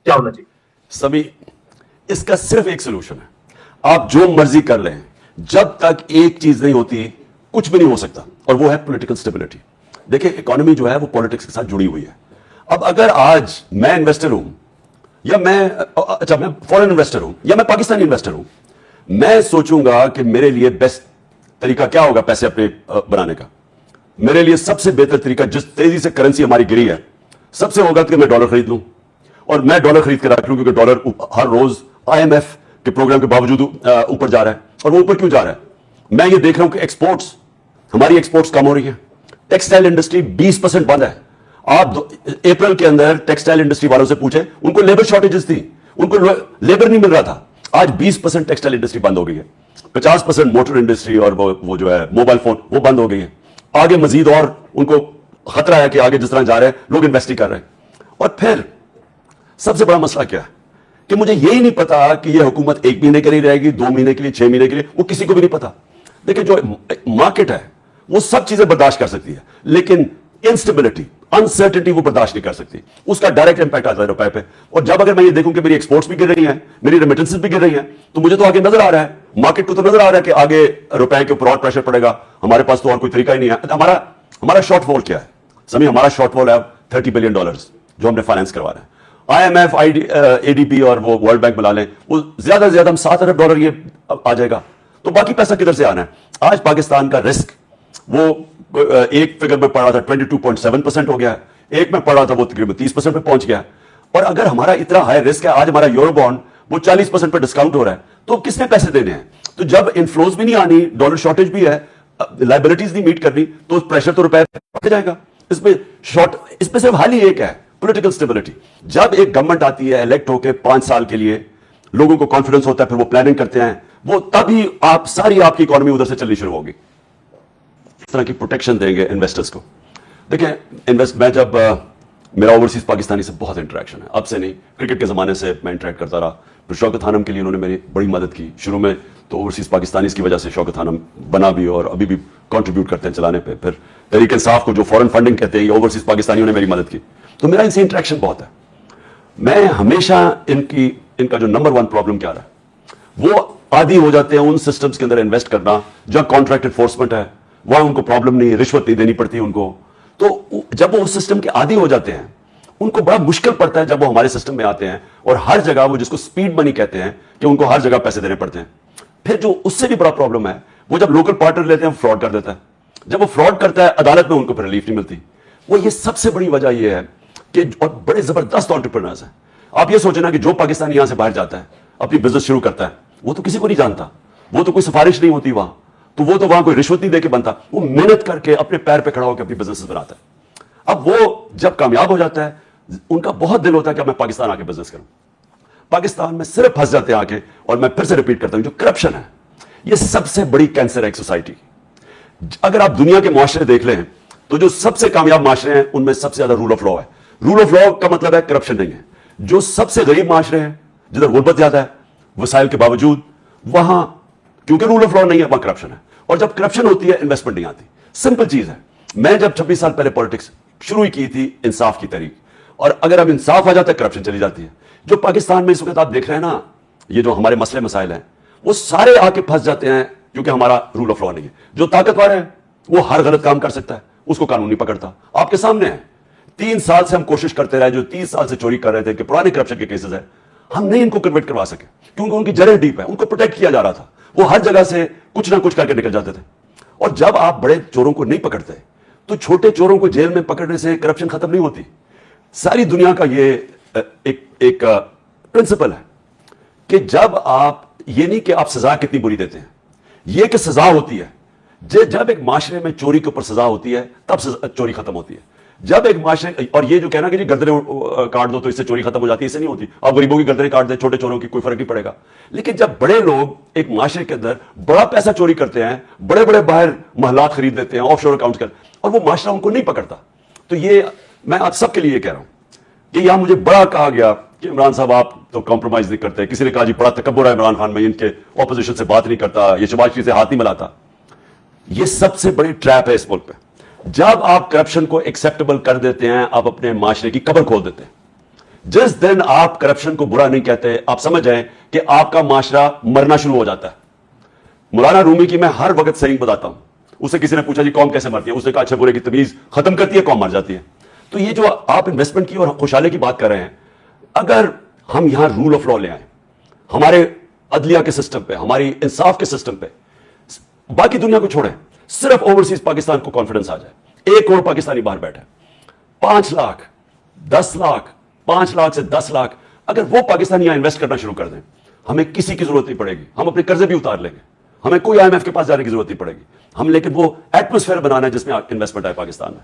क्या होना चाहिए? सभी इसका सिर्फ एक सोल्यूशन है, आप जो मर्जी कर लें, जब तक एक चीज नहीं होती कुछ भी नहीं हो सकता, और वो है पॉलिटिकल स्टेबिलिटी। देखिए इकोनॉमी जो है वो पॉलिटिक्स के साथ जुड़ी हुई है। अब अगर आज मैं इन्वेस्टर हूं या मैं फॉरेन इन्वेस्टर हूं या मैं पाकिस्तानी इन्वेस्टर हूं, मैं सोचूंगा कि मेरे लिए बेस्ट तरीका क्या होगा पैसे अपने बनाने का। मेरे लिए सबसे बेहतर तरीका, जिस तेजी से करेंसी हमारी गिरी है, सबसे होगा कि मैं डॉलर खरीद लूं, और मैं डॉलर खरीद के रख लूं, क्योंकि डॉलर हर रोज IMF के प्रोग्राम के बावजूद ऊपर जा रहा है। और वो ऊपर क्यों जा रहा है? मैं ये देख रहा हूं कि हमारी एक्सपोर्ट्स कम हो रही है। टेक्सटाइल इंडस्ट्री 20% बंद है। आप अप्रैल के अंदर टेक्सटाइल इंडस्ट्री वालों से पूछे, उनको लेबर शॉर्टेजेस थी, उनको लेबर नहीं मिल रहा था। आज 20% टेक्सटाइल इंडस्ट्री बंद हो गई है। 50% मोटर इंडस्ट्री और वो जो है मोबाइल फोन, वो बंद हो गई है। आगे मजीद और उनको खतरा है कि आगे जिस तरह जा रहे हैं लोग इन्वेस्ट ही कर रहे हैं। और फिर सबसे बड़ा मसला क्या है कि मुझे यही नहीं पता कि यह हुकूमत 1 महीने के लिए रहेगी, 2 महीने के लिए, 6 महीने के लिए, वो किसी को भी नहीं पता। देखिए जो मार्केट है वो सब चीजें बर्दाश्त कर सकती है, लेकिन इंस्टेबिलिटी, अनसर्टेनिटी वो बर्दाश्त नहीं कर सकती। उसका डायरेक्ट इंपैक्ट आता है रुपए पे। और जब अगर मैं ये देखूं कि मेरी एक्सपोर्ट्स भी गिर रही हैं, मेरी रेमिटेंसेस भी गिर रही हैं, तो मुझे तो आगे नजर आ रहा है, मार्केट को तो नजर आ रहा है कि आगे रुपए के ऊपर और प्रेशर पड़ेगा। हमारे पास तो और कोई तरीका ही नहीं है। हमारा शॉर्टफॉल क्या है? समय हमारा शॉर्टफॉल है $30 बिलियन जो हमने फाइनेंस करवा रहे हैं। IMF, ADB और वो वर्ल्ड बैंक मिला लें, वो ज्यादा से ज्यादा हम $7 अरब ये आ जाएगा। तो बाकी पैसा किधर से आना है? आज पाकिस्तान का रिस्क वो एक फिगर में पड़ा था 22.7% हो गया, एक में पड़ा था वो तकरीबन 30% पे पहुंच गया। और अगर हमारा इतना हाई रिस्क है, आज हमारा यूरो बॉन्ड वो 40% पे डिस्काउंट हो रहा है, तो किसने पैसे देने हैं? तो जब इनफ्लोज भी नहीं आनी, डॉलर शॉर्टेज भी है, लाइबिलिटीज नहीं मीट करनी, तो प्रेशर तो रुपए पे जाएगा। इसमें सिर्फ हाल ही एक है, पॉलिटिकल स्टेबिलिटी। जब एक गवर्नमेंट आती है इलेक्ट होकर 5 साल के लिए, लोगों को कॉन्फिडेंस होता है, फिर वो प्लानिंग करते हैं, वो तभी आपकी इकोनॉमी उधर से चलनी शुरू होगी। इस तरह की प्रोटेक्शन देंगे इन्वेस्टर्स को। देखिए मैं जब मेरा ओवरसीज पाकिस्तानी से बहुत इंटरेक्शन है, अब से नहीं, क्रिकेट के जमाने से मैं इंटरेक्ट करता रहा। फिर शौकत खानम के लिए उन्होंने मेरी बड़ी मदद की शुरू में, तो ओवरसीज पाकिस्तानी की वजह से शौकत खानम बना भी और अभी भी कंट्रीब्यूट करते हैं चलाने पे। फिर तहरीक इंसाफ को जो फॉरेन फंडिंग कहते हैं, ये ओवरसीज पाकिस्तानियों ने मेरी मदद की। तो मेरा इनसे इंटरेक्शन बहुत है। मैं हमेशा इनका जो नंबर 1 प्रॉब्लम क्या रहा है, वो आदी हो जाते हैं उन सिस्टम्स के अंदर इन्वेस्ट करना जहां कॉन्ट्रैक्ट एनफोर्समेंट है, वहां उनको प्रॉब्लम नहीं, रिश्वत नहीं देनी पड़ती उनको। तो जब वो उस सिस्टम के आदी हो जाते हैं, उनको बड़ा मुश्किल पड़ता है जब वो हमारे सिस्टम में आते हैं, और हर जगह वो जिसको स्पीड मनी कहते हैं कि उनको हर जगह पैसे देने पड़ते हैं। फिर जो उससे भी बड़ा प्रॉब्लम है, वो जब लोकल पार्टनर लेते हैं फ्रॉड कर देता है। जब वो फ्रॉड करता है, अदालत में उनको फिर रिलीफ नहीं मिलती। वो ये सबसे बड़ी वजह ये है कि और बड़े जबरदस्त एंटरप्रेन्योर्स हैं। आप ये सोचना कि जो पाकिस्तानी यहां से बाहर जाता है, अपनी बिजनेस शुरू करता है, वो तो किसी को नहीं जानता, वो तो कोई सिफारिश नहीं होती वहां, तो वो तो वहां कोई रिश्वत नहीं देके बनता, वो मेहनत करके अपने पैर पे खड़ा होकर अपनी बिजनेस बनाता है। अब वो जब कामयाब हो जाता है, उनका बहुत दिल होता है कि मैं पाकिस्तान आके बिजनेस करूं। पाकिस्तान में सिर्फ फंस जाते हैं आके। और मैं फिर से रिपीट करता हूं, जो करप्शन है, ये सबसे बड़ी कैंसर है एक सोसाइटी की। अगर आप दुनिया के मुआशरे देख लें, तो जो सबसे कामयाब माशरे हैं, उनमें सबसे ज्यादा रूल ऑफ लॉ है। रूल ऑफ लॉ का मतलब है करप्शन नहीं है। जो सबसे गरीब माशरे हैं, जिधर गुर्बत ज्यादा है वसाइल के बावजूद, वहां क्योंकि रूल ऑफ लॉ नहीं है, वहां करप्शन है। और जब करप्शन होती है, इन्वेस्टमेंट नहीं आती। सिंपल चीज है। मैं जब 26 साल पहले पॉलिटिक्स शुरू ही की थी इंसाफ की तहरीक, और अगर अब इंसाफ आ जाता है, करप्शन चली जाती है। जो पाकिस्तान में इस वक्त आप देख रहे हैं ना, ये जो हमारे मसले मसाइल हैं, वो सारे आके फंस जाते हैं क्योंकि हमारा रूल ऑफ लॉ नहीं है। जो ताकतवर है वो हर गलत काम कर सकता है, उसको कानून नहीं पकड़ता। आपके सामने है, 3 साल से हम कोशिश करते रहे, जो 30 साल से चोरी कर रहे थे, कि पुराने करप्शन के केसेस है, हम नहीं इनको कन्वर्ट करवा सके, क्योंकि उनकी जड़ें डीप है, उनको प्रोटेक्ट किया जा रहा था। वो हर जगह से कुछ ना कुछ करके निकल जाते थे। और जब आप बड़े चोरों को नहीं पकड़ते, तो छोटे चोरों को जेल में पकड़ने से करप्शन खत्म नहीं होती। सारी दुनिया का ये एक प्रिंसिपल है कि जब आप, ये नहीं कि आप सजा कितनी बुरी देते हैं, ये कि सजा होती है। जब एक माशरे में चोरी के ऊपर सजा होती है, तब चोरी खत्म होती है। जब एक माशरे, और ये जो कहना कि जी गर्दनें काट दो तो इससे चोरी खत्म हो जाती है, इससे नहीं होती। आप गरीबों की गर्दनें काट दे, छोटे चोरों की कोई फर्क नहीं पड़ेगा। लेकिन जब बड़े लोग एक माशरे के अंदर बड़ा पैसा चोरी करते हैं, बड़े बड़े बाहर महलात खरीद लेते हैं, ऑफशोर अकाउंट्स कर, और वो माशरा उनको नहीं पकड़ता, तो ये मैं आप सबके लिए कह रहा हूं कि यहां मुझे बड़ा कहा गया कि इमरान साहब आप तो कॉम्प्रोमाइज नहीं करते। किसी ने कहा जी बड़ा तकब्बुर है इमरान खान में, इनके ऑपोजिशन से बात नहीं करता, ये शहबाज शरीफ से हाथ नहीं मिलाता। ये सबसे बड़ी ट्रैप है इस मुल्क पे। जब आप करप्शन को एक्सेप्टेबल कर देते हैं, आप अपने माशरे की कब्र खोल देते हैं। जिस दिन आप करप्शन को बुरा नहीं कहते, आप समझ जाएं कि आपका माशरा मरना शुरू हो जाता है। मौलाना रूमी की मैं हर वक्त सही बताता हूं। उसे किसी ने पूछा जी कौम कैसे मरती है, उसने कहा अच्छे बुरे की तमीज खत्म करती है, कौम मर जाती है। तो ये जो आप इन्वेस्टमेंट की और खुशहाली की बात कर रहे हैं, अगर हम यहां रूल ऑफ लॉ ले आए, हमारे अदलिया के सिस्टम पे, हमारी इंसाफ के सिस्टम पे, बाकी दुनिया को छोड़ें, सिर्फ ओवरसीज पाकिस्तान को कॉन्फिडेंस आ जाए, 1 करोड़ पाकिस्तानी बाहर बैठे, 5 लाख, 10 लाख, 5 लाख से 10 लाख, अगर वो पाकिस्तानी यहां इन्वेस्ट करना शुरू कर दें, हमें किसी की जरूरत नहीं पड़ेगी, हम अपने कर्जे भी उतार लेंगे, हमें कोई IMF के पास जाने की जरूरत नहीं पड़ेगी, हम लेकिन वो एटमॉस्फेयर बनाना है जिसमें इन्वेस्टमेंट आए पाकिस्तान में।